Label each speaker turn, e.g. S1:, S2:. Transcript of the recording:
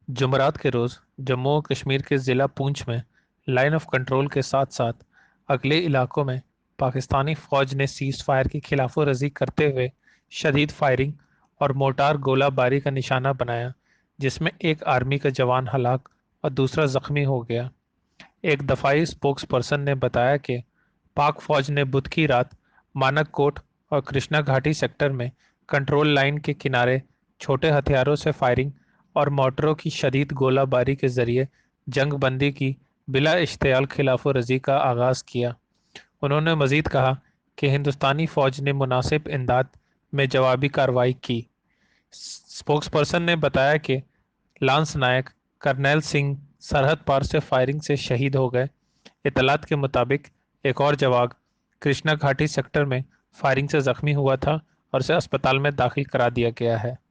S1: جمعرات کے روز جموں و کشمیر کے ضلع پونچھ میں لائن آف کنٹرول کے ساتھ ساتھ اگلے علاقوں میں پاکستانی فوج نے سیز فائر کی خلاف ورزی کرتے ہوئے شدید فائرنگ اور موٹار گولہ باری کا نشانہ بنایا، جس میں ایک آرمی کا جوان ہلاک اور دوسرا زخمی ہو گیا۔ ایک دفاعی اسپوکس پرسن نے بتایا کہ پاک فوج نے بدھ کی رات مانک کوٹ اور کرشنا گھاٹی سیکٹر میں کنٹرول لائن کے کنارے چھوٹے ہتھیاروں سے فائرنگ اور مارٹروں کی شدید گولہ باری کے ذریعے جنگ بندی کی بلا اشتعال خلاف ورزی کا آغاز کیا۔ انہوں نے مزید کہا کہ ہندوستانی فوج نے مناسب امداد میں جوابی کارروائی کی۔ اسپوکس پرسن نے بتایا کہ لانس نائک کرنیل سنگھ سرحد پار سے فائرنگ سے شہید ہو گئے۔ اطلاعات کے مطابق ایک اور جوان کرشنا گھاٹی سیکٹر میں فائرنگ سے زخمی ہوا تھا اور اسے اسپتال میں داخل کرا دیا گیا ہے۔